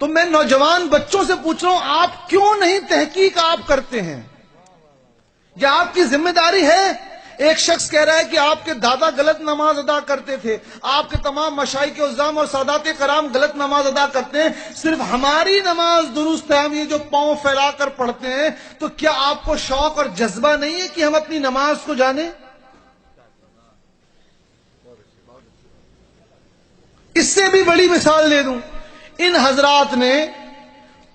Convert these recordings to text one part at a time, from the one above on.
تو میں نوجوان بچوں سے پوچھ رہا ہوں، آپ کیوں نہیں تحقیق آپ کرتے ہیں؟ یہ آپ کی ذمہ داری ہے۔ ایک شخص کہہ رہا ہے کہ آپ کے دادا غلط نماز ادا کرتے تھے، آپ کے تمام مشائخ عظام اور سادات کرام غلط نماز ادا کرتے ہیں، صرف ہماری نماز درست ہے، ہم یہ جو پاؤں پھیلا کر پڑھتے ہیں، تو کیا آپ کو شوق اور جذبہ نہیں ہے کہ ہم اپنی نماز کو جانیں؟ اس سے بھی بڑی مثال دے دوں، ان حضرات نے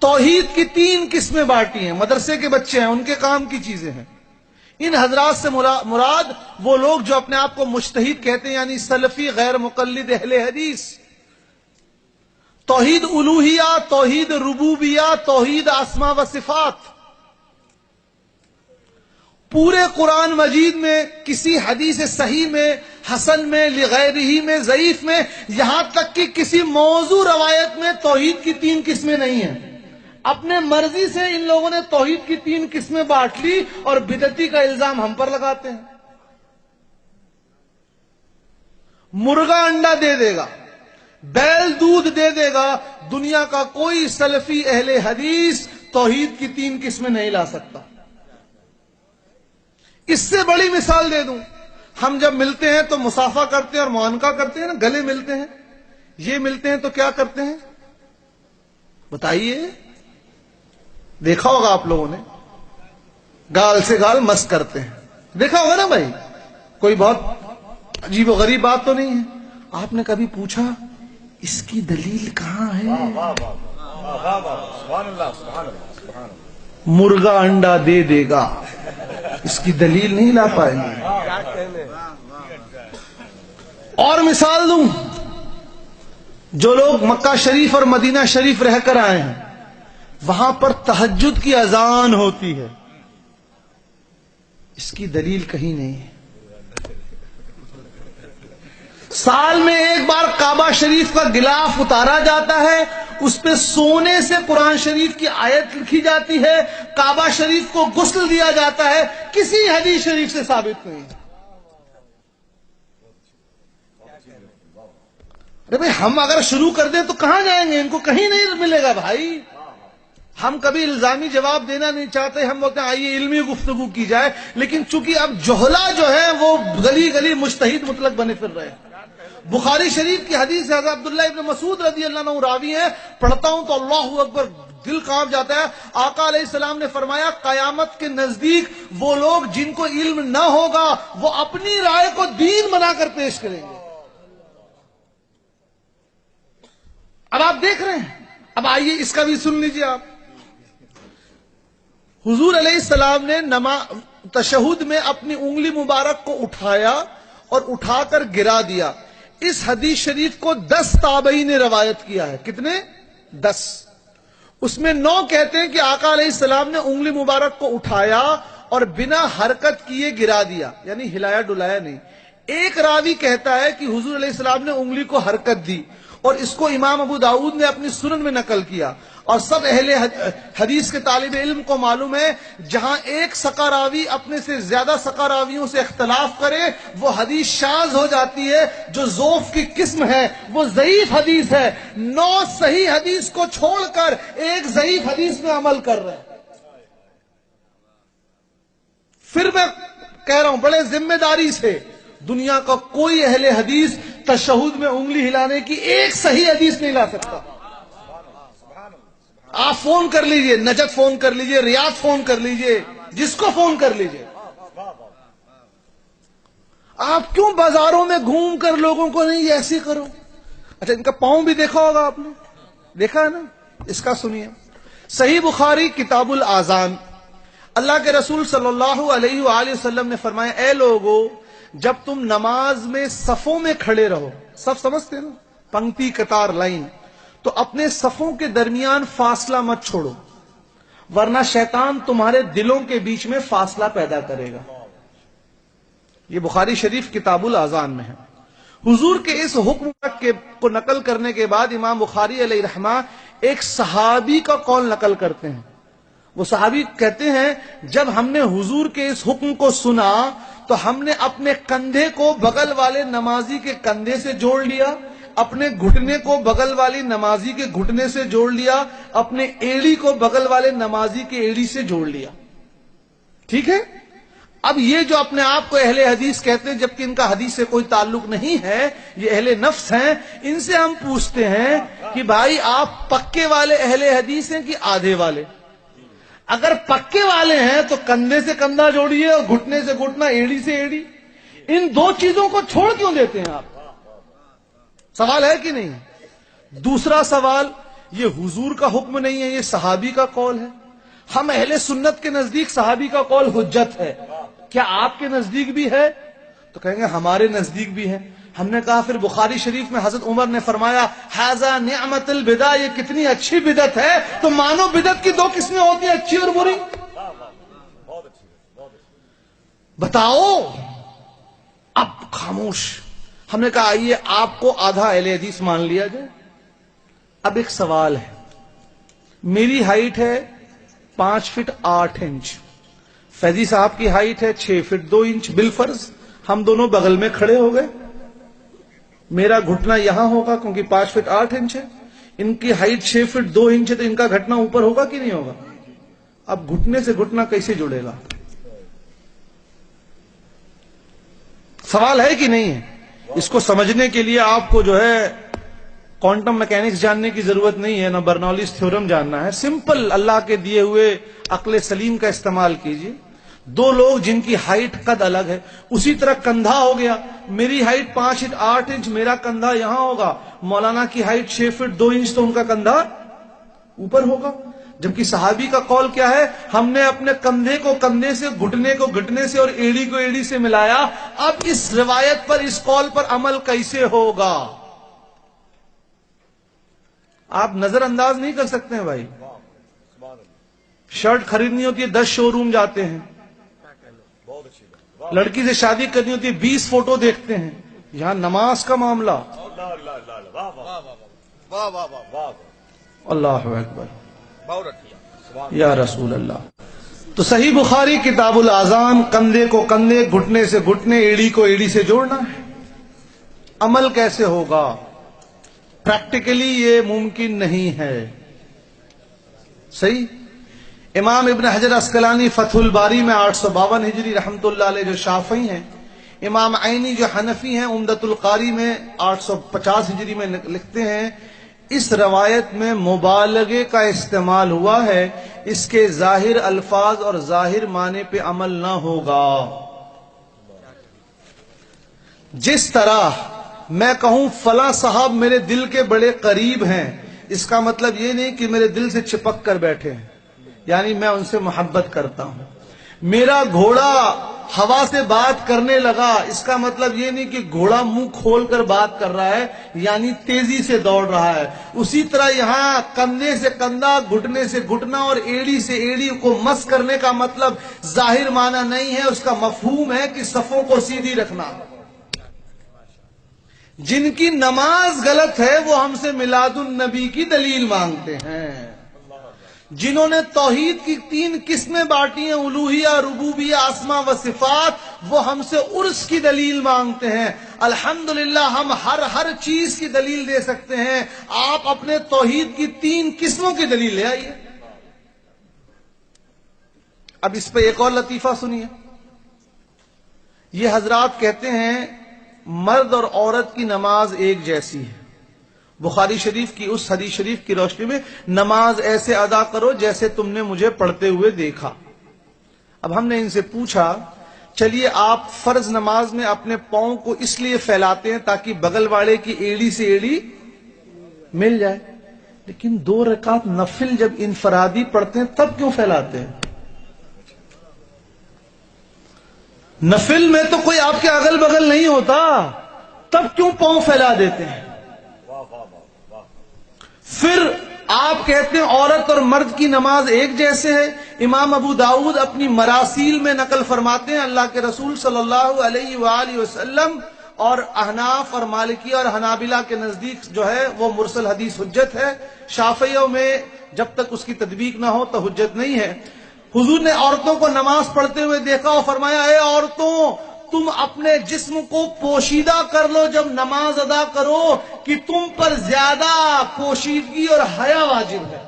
توحید کی 3 قسمیں بانٹی ہیں۔ مدرسے کے بچے ہیں، ان کے کام کی چیزیں ہیں۔ ان حضرات سے مراد وہ لوگ جو اپنے آپ کو مجتہد کہتے ہیں، یعنی سلفی غیر مقلد اہل حدیث۔ توحید الوہیہ، توحید ربوبیہ، توحید اسماء و صفات۔ پورے قرآن مجید میں کسی حدیث صحیح میں، حسن میں، لغیرہ میں، ضعیف میں، یہاں تک کہ کسی موضوع روایت میں توحید کی 3 قسمیں نہیں ہیں۔ اپنے مرضی سے ان لوگوں نے توحید کی 3 قسمیں بانٹ لی اور بدعتی کا الزام ہم پر لگاتے ہیں۔ مرغا انڈا دے دے گا، بیل دودھ دے دے گا، دنیا کا کوئی سلفی اہل حدیث توحید کی 3 قسمیں نہیں لا سکتا۔ اس سے بڑی مثال دے دوں، ہم جب ملتے ہیں تو مصافحہ کرتے ہیں اور معانقہ کرتے ہیں نا، گلے ملتے ہیں۔ یہ ملتے ہیں تو کیا کرتے ہیں بتائیے؟ دیکھا ہوگا آپ لوگوں نے، گال سے گال مس کرتے ہیں، دیکھا ہوگا نا بھائی؟ کوئی بہت عجیب و غریب بات تو نہیں ہے۔ آپ نے کبھی پوچھا اس کی دلیل کہاں ہے؟ مرغا انڈا دے دے گا، اس کی دلیل نہیں لا پائیں گے۔ اور مثال دوں، جو لوگ مکہ شریف اور مدینہ شریف رہ کر آئے ہیں، وہاں پر تہجد کی اذان ہوتی ہے، اس کی دلیل کہیں نہیں ہے۔ سال میں ایک بار کعبہ شریف کا غلاف اتارا جاتا ہے، اس پہ سونے سے قرآن شریف کی آیت لکھی جاتی ہے، کعبہ شریف کو غسل دیا جاتا ہے، کسی حدیث شریف سے ثابت نہیں۔ ارے بھائی، ہم اگر شروع کر دیں تو کہاں جائیں گے؟ ان کو کہیں نہیں ملے گا بھائی۔ ہم کبھی الزامی جواب دینا نہیں چاہتے، ہم بولتے ہیں آئیے علمی گفتگو کی جائے، لیکن چونکہ اب جہلا جو ہے وہ گلی گلی مجتہد مطلق بنے پھر رہے ہیں۔ بخاری شریف کی حدیث ہے، حضرت عبداللہ ابن مسعود رضی اللہ عنہ راوی ہیں، پڑھتا ہوں تو اللہ اکبر دل کانپ جاتا ہے۔ آقا علیہ السلام نے فرمایا، قیامت کے نزدیک وہ لوگ جن کو علم نہ ہوگا وہ اپنی رائے کو دین بنا کر پیش کریں گے۔ اب آپ دیکھ رہے ہیں، اب آئیے اس کا بھی سن لیجیے آپ۔ حضور علیہ السلام نے تشہد میں اپنی انگلی مبارک کو اٹھایا اور اٹھا کر گرا دیا۔ اس حدیث شریف کو 10 تابعین نے روایت کیا ہے۔ کتنے؟ 10۔ اس میں 9 کہتے ہیں کہ آقا علیہ السلام نے انگلی مبارک کو اٹھایا اور بنا حرکت کیے گرا دیا، یعنی ہلایا ڈلایا نہیں۔ ایک راوی کہتا ہے کہ حضور علیہ السلام نے انگلی کو حرکت دی، اور اس کو امام ابو داؤد نے اپنی سنن میں نقل کیا۔ اور سب اہل حدیث کے طالب علم کو معلوم ہے، جہاں ایک سقہ راوی اپنے سے زیادہ سقہ راویوں سے اختلاف کرے وہ حدیث شاذ ہو جاتی ہے، جو ضعف کی قسم ہے وہ ضعیف حدیث ہے۔ 9 صحیح حدیث کو چھوڑ کر ایک ضعیف حدیث میں عمل کر رہے ہیں۔ پھر میں کہہ رہا ہوں بڑے ذمہ داری سے، دنیا کا کوئی اہل حدیث تشہد میں انگلی ہلانے کی ایک صحیح حدیث نہیں لا سکتا۔ آپ فون کر لیجئے، نجد فون کر لیجئے، ریاض فون کر لیجئے، جس کو فون کر لیجئے۔ آپ کیوں بازاروں میں گھوم کر لوگوں کو نہیں یہ ایسی کرو؟ اچھا، ان کا پاؤں بھی دیکھا ہوگا آپ نے، دیکھا ہے نا؟ اس کا سنیے، صحیح بخاری کتاب الاذان، اللہ کے رسول صلی اللہ علیہ وآلہ وسلم نے فرمایا، اے لوگو، جب تم نماز میں صفوں میں کھڑے رہو، صف سمجھتے نا، پنکتی، قطار، لائن، تو اپنے صفوں کے درمیان فاصلہ مت چھوڑو، ورنہ شیطان تمہارے دلوں کے بیچ میں فاصلہ پیدا کرے گا۔ یہ بخاری شریف کتاب الاذان میں ہے۔ حضور کے اس حکم کو نقل کرنے کے بعد امام بخاری علیہ رحمہ ایک صحابی کا قول نقل کرتے ہیں۔ وہ صحابی کہتے ہیں، جب ہم نے حضور کے اس حکم کو سنا تو ہم نے اپنے کندھے کو بغل والے نمازی کے کندھے سے جوڑ لیا، اپنے گھٹنے کو بغل والی نمازی کے گھٹنے سے جوڑ لیا، اپنے ایڑی کو بغل والے نمازی کے ایڑی سے جوڑ لیا. ٹھیک ہے؟ اب یہ جو اپنے آپ کو اہل حدیث کہتے ہیں جبکہ ان کا حدیث سے کوئی تعلق نہیں ہے، یہ اہل نفس ہیں. ان سے ہم پوچھتے ہیں کہ بھائی آپ پکے والے اہل حدیث ہیں کہ آدھے والے؟ اگر پکے والے ہیں تو کندھے سے کندھا جوڑیے اور گھٹنے سے گھٹنا، ایڑی سے ایڑی. ان دو چیزوں کو چھوڑ کیوں دیتے ہیں آپ؟ سوال ہے کہ نہیں؟ دوسرا سوال، یہ حضور کا حکم نہیں ہے، یہ صحابی کا قول ہے. ہم اہل سنت کے نزدیک صحابی کا قول حجت ہے. کیا آپ کے نزدیک بھی ہے؟ تو کہیں گے ہمارے نزدیک بھی ہے. ہم نے کہا پھر بخاری شریف میں حضرت عمر نے فرمایا ھذا نعمت البدع، یہ کتنی اچھی بدعت ہے. تو مانو بدعت کی دو قسمیں ہوتی ہیں، اچھی اور بری. بتاؤ. اب خاموش. ہم نے کہا آئیے آپ کو آدھا اہل حدیث مان لیا جائے. اب ایک سوال ہے، میری ہائٹ ہے 5 فٹ 8 انچ، فیضی صاحب کی ہائٹ ہے 6 فٹ 2 انچ. بالفرض ہم دونوں بغل میں کھڑے ہو گئے، میرا گھٹنا یہاں ہوگا کیونکہ 5 فٹ 8 انچ ہے، ان کی ہائٹ 6 فٹ 2 انچ ہے، تو ان کا گھٹنا اوپر ہوگا کہ نہیں ہوگا؟ اب گھٹنے سے گھٹنا کیسے جڑے گا؟ سوال ہے کہ نہیں ہے؟ اس کو سمجھنے کے لیے آپ کو جو ہے کوانٹم میکینکس جاننے کی ضرورت نہیں ہے، نہ برنولیز تھیورم جاننا ہے. سمپل اللہ کے دیے ہوئے عقل سلیم کا استعمال کیجیے. دو لوگ جن کی ہائٹ قد الگ ہے، اسی طرح کندھا ہو گیا. میری ہائٹ 5 فٹ 8 انچ، میرا کندھا یہاں ہوگا. مولانا کی ہائٹ 6 فٹ 2 انچ، تو ان کا کندھا اوپر ہوگا. جبکہ صحابی کا قول کیا ہے؟ ہم نے اپنے کندھے کو کندھے سے، گھٹنے کو گھٹنے سے اور ایڑی کو ایڑی سے ملایا. اب اس روایت پر، اس قول پر عمل کیسے ہوگا؟ آپ نظر انداز نہیں کر سکتے ہیں بھائی. شرٹ خریدنی ہوتی ہے 10 شو روم جاتے ہیں، لڑکی سے شادی کرنی ہوتی ہے 20 فوٹو دیکھتے ہیں. یہاں نماز کا معاملہ، اللہ اکبر یا رسول اللہ. تو صحیح بخاری کتاب الاذان، کندھے کو کندھے، گھٹنے سے گھٹنے، ایڑی کو ایڑی سے جوڑنا ہے. عمل کیسے ہوگا؟ پریکٹیکلی یہ ممکن نہیں ہے. صحیح. امام ابن حجر عسقلانی فتح الباری میں 852 ہجری رحمت اللہ علیہ جو شافعی ہیں، امام عینی جو حنفی ہیں عمدۃ القاری میں 850 ہجری میں لکھتے ہیں اس روایت میں مبالغے کا استعمال ہوا ہے، اس کے ظاہر الفاظ اور ظاہر معنی پہ عمل نہ ہوگا. جس طرح میں کہوں فلاں صاحب میرے دل کے بڑے قریب ہیں، اس کا مطلب یہ نہیں کہ میرے دل سے چپک کر بیٹھے ہیں، یعنی میں ان سے محبت کرتا ہوں. میرا گھوڑا ہوا سے بات کرنے لگا، اس کا مطلب یہ نہیں کہ گھوڑا منہ کھول کر بات کر رہا ہے، یعنی تیزی سے دوڑ رہا ہے. اسی طرح یہاں کندھے سے کندھا، گھٹنے سے گھٹنا اور ایڑی سے ایڑی کو مس کرنے کا مطلب ظاہر معنی نہیں ہے، اس کا مفہوم ہے کہ صفوں کو سیدھی رکھنا. جن کی نماز غلط ہے وہ ہم سے میلاد النبی کی دلیل مانگتے ہیں. جنہوں نے توحید کی 3 قسمیں بانٹی ہیں، الوہیہ، ربوبیہ، اسماء و صفات، وہ ہم سے عرس کی دلیل مانگتے ہیں. الحمدللہ ہم ہر چیز کی دلیل دے سکتے ہیں. آپ اپنے توحید کی 3 قسموں کی دلیل لے آئیے. اب اس پہ ایک اور لطیفہ سنیے. یہ حضرات کہتے ہیں مرد اور عورت کی نماز ایک جیسی ہے. بخاری شریف کی اس حدیث شریف کی روشنی میں نماز ایسے ادا کرو جیسے تم نے مجھے پڑھتے ہوئے دیکھا. اب ہم نے ان سے پوچھا چلیے آپ فرض نماز میں اپنے پاؤں کو اس لیے پھیلاتے ہیں تاکہ بغل والے کی ایڑی سے ایڑی مل جائے، لیکن 2 رکعت نفل جب انفرادی پڑھتے ہیں تب کیوں پھیلاتے ہیں؟ نفل میں تو کوئی آپ کے اگل بغل نہیں ہوتا، تب کیوں پاؤں پھیلا دیتے ہیں؟ پھر آپ کہتے ہیں عورت اور مرد کی نماز ایک جیسے ہے. امام ابو داؤد اپنی مراسیل میں نقل فرماتے ہیں اللہ کے رسول صلی اللہ علیہ وآلہ وسلم، اور احناف اور مالکی اور حنابلہ کے نزدیک جو ہے وہ مرسل حدیث حجت ہے. شافعیوں میں جب تک اس کی تطبیق نہ ہو تو حجت نہیں ہے. حضور نے عورتوں کو نماز پڑھتے ہوئے دیکھا اور فرمایا اے عورتوں تم اپنے جسم کو پوشیدہ کر لو جب نماز ادا کرو کہ تم پر زیادہ پوشیدگی اور حیا واجب ہے۔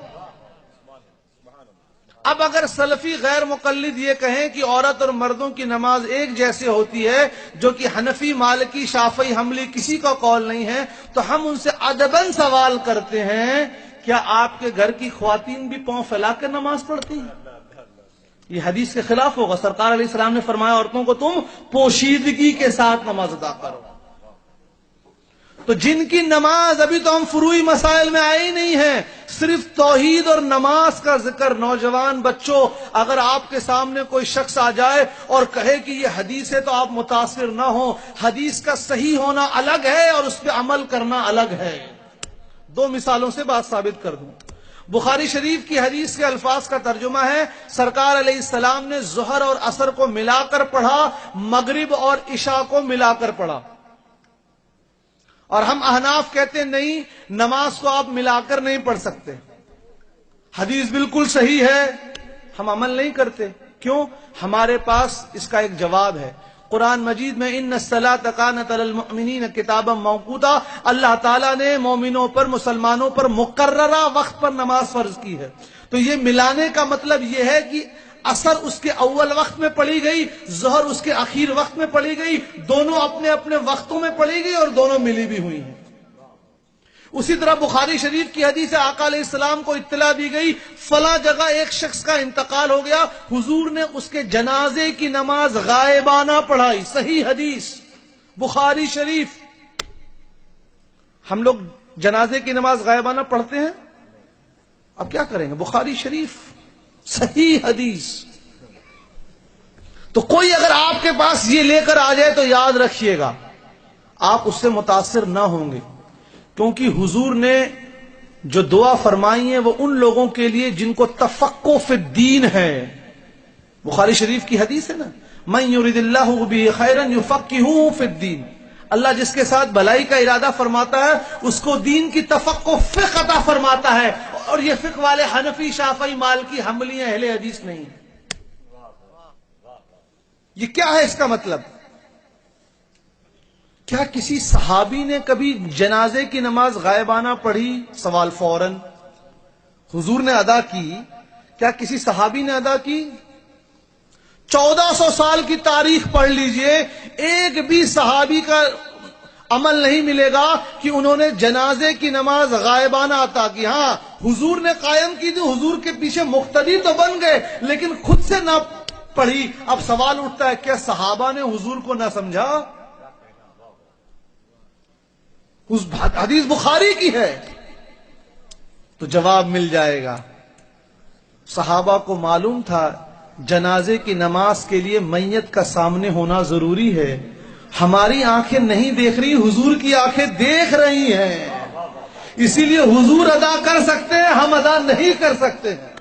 اب اگر سلفی غیر مقلد یہ کہیں کہ عورت اور مردوں کی نماز ایک جیسے ہوتی ہے، جو کہ حنفی، مالکی، شافعی، حنبلی کسی کا قول نہیں ہے، تو ہم ان سے ادباً سوال کرتے ہیں کیا آپ کے گھر کی خواتین بھی پاؤں پھیلا کر نماز پڑھتی ہیں؟ یہ حدیث کے خلاف ہوگا۔ سرکار علیہ السلام نے فرمایا عورتوں کو تم پوشیدگی کے ساتھ نماز ادا کرو۔ تو جن کی نماز ابھی تو ہم فروعی مسائل میں آئے ہی نہیں ہیں، صرف توحید اور نماز کا ذکر، نوجوان بچوں، اگر آپ کے سامنے کوئی شخص آ جائے اور کہے کہ یہ حدیث ہے تو آپ متاثر نہ ہوں، حدیث کا صحیح ہونا الگ ہے اور اس پہ عمل کرنا الگ ہے۔ دو مثالوں سے بات ثابت کر دوں۔ بخاری شریف کی حدیث کے الفاظ کا ترجمہ ہے، سرکار علیہ السلام نے ظہر اور عصر کو ملا کر پڑھا، مغرب اور عشاء کو ملا کر پڑھا۔ اور ہم احناف کہتے نہیں، نماز کو آپ ملا کر نہیں پڑھ سکتے، حدیث بالکل صحیح ہے، ہم عمل نہیں کرتے۔ کیوں؟ ہمارے پاس اس کا ایک جواب ہے۔ قرآن مجید میں ان الصلاۃ کانت علی المؤمنین کتابا موقوتا، اللہ تعالیٰ نے مومنوں پر، مسلمانوں پر مقررہ وقت پر نماز فرض کی ہے۔ تو یہ ملانے کا مطلب یہ ہے کہ عصر اس کے اول وقت میں پڑھی گئی، ظہر اس کے اخیر وقت میں پڑھی گئی، دونوں اپنے اپنے وقتوں میں پڑھی گئی اور دونوں ملی بھی ہوئی ہیں۔ اسی طرح بخاری شریف کی حدیث ہے، آقا علیہ السلام کو اطلاع دی گئی فلاں جگہ ایک شخص کا انتقال ہو گیا، حضور نے اس کے جنازے کی نماز غائبانہ پڑھائی۔ صحیح حدیث بخاری شریف۔ ہم لوگ جنازے کی نماز غائبانہ پڑھتے ہیں، اب کیا کریں گے؟ بخاری شریف، صحیح حدیث۔ تو کوئی اگر آپ کے پاس یہ لے کر آ جائے تو یاد رکھیے گا آپ اس سے متاثر نہ ہوں گے، کیونکہ حضور نے جو دعا فرمائی ہے وہ ان لوگوں کے لیے جن کو تفقہ فی الدین ہے۔ بخاری شریف کی حدیث ہے نا، من یرید اللہ بہ خیرا یفقہہ فی الدین، اللہ جس کے ساتھ بھلائی کا ارادہ فرماتا ہے اس کو دین کی تفقہ، فقہ عطا فرماتا ہے۔ اور یہ فقہ والے حنفی، شافعی، مالکی، حنبلی، اہل حدیث نہیں ہیں۔ یہ کیا ہے اس کا مطلب؟ کیا کسی صحابی نے کبھی جنازے کی نماز غائبانہ پڑھی؟ سوال فوراً۔ حضور نے ادا کی، کیا کسی صحابی نے ادا کی؟ 1400 سال کی تاریخ پڑھ لیجئے، ایک بھی صحابی کا عمل نہیں ملے گا کہ انہوں نے جنازے کی نماز غائبانہ عطا کی۔ ہاں حضور نے قائم کی تھی، حضور کے پیچھے مقتدی تو بن گئے، لیکن خود سے نہ پڑھی۔ اب سوال اٹھتا ہے کیا صحابہ نے حضور کو نہ سمجھا؟ حدیث بخاری کی ہے تو جواب مل جائے گا۔ صحابہ کو معلوم تھا جنازے کی نماز کے لیے میت کا سامنے ہونا ضروری ہے۔ ہماری آنکھیں نہیں دیکھ رہی، حضور کی آنکھیں دیکھ رہی ہیں، اسی لیے حضور ادا کر سکتے ہیں، ہم ادا نہیں کر سکتے ہیں۔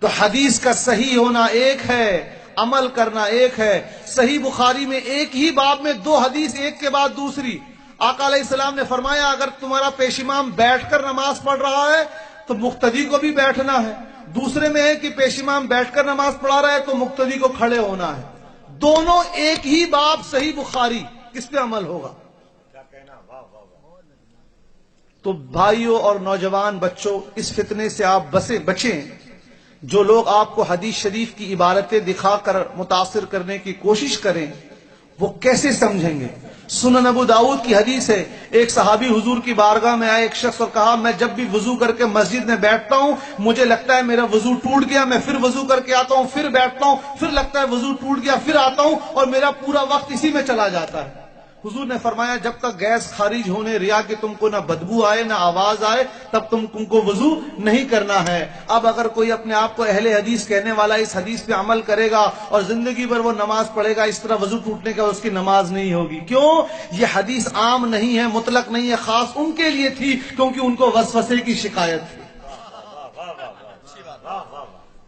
تو حدیث کا صحیح ہونا ایک ہے، عمل کرنا ایک ہے۔ صحیح بخاری میں ایک ہی باب میں دو حدیث ایک کے بعد دوسری، آقا علیہ السلام نے فرمایا اگر تمہارا پیش امام بیٹھ کر نماز پڑھ رہا ہے تو مقتدی کو بھی بیٹھنا ہے، دوسرے میں ہے کہ پیش امام بیٹھ کر نماز پڑھا رہا ہے تو مقتدی کو کھڑے ہونا ہے۔ دونوں ایک ہی باب، صحیح بخاری، کس پہ عمل ہوگا؟ تو بھائیوں اور نوجوان بچوں، اس فتنے سے آپ بچیں۔ جو لوگ آپ کو حدیث شریف کی عبارتیں دکھا کر متاثر کرنے کی کوشش کریں وہ کیسے سمجھیں گے؟ سنن ابو داؤد کی حدیث ہے، ایک صحابی حضور کی بارگاہ میں آئے ایک شخص اور کہا میں جب بھی وضو کر کے مسجد میں بیٹھتا ہوں مجھے لگتا ہے میرا وضو ٹوٹ گیا، میں پھر وضو کر کے آتا ہوں، پھر بیٹھتا ہوں، پھر لگتا ہے وضو ٹوٹ گیا، پھر آتا ہوں اور میرا پورا وقت اسی میں چلا جاتا ہے۔ حضور نے فرمایا جب تک گیس خارج ہونے ریا کہ تم کو نہ بدبو آئے نہ آواز آئے تب تم کو وضو نہیں کرنا ہے۔ اب اگر کوئی اپنے آپ کو اہل حدیث کہنے والا اس حدیث پہ عمل کرے گا اور زندگی بھر وہ نماز پڑھے گا، اس طرح وضو ٹوٹنے کا اس کی نماز نہیں ہوگی۔ کیوں؟ یہ حدیث عام نہیں ہے، مطلق نہیں ہے، خاص ان کے لیے تھی کیونکہ ان کو وسوسے کی شکایت تھی۔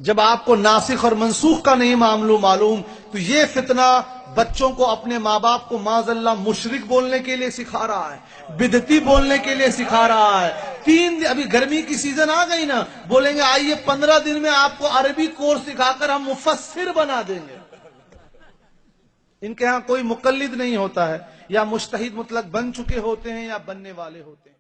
جب آپ کو ناسخ اور منسوخ کا نہیں معلوم تو یہ فتنہ بچوں کو اپنے ماں باپ کو معاذ اللہ مشرک بولنے کے لیے سکھا رہا ہے، بدعتی بولنے کے لیے سکھا رہا ہے۔ ابھی گرمی کی سیزن آ گئی نا، بولیں گے آئیے 15 دن میں آپ کو عربی کورس سکھا کر ہم مفسر بنا دیں گے۔ ان کے ہاں کوئی مقلد نہیں ہوتا ہے، یا مجتہد مطلق بن چکے ہوتے ہیں یا بننے والے ہوتے ہیں۔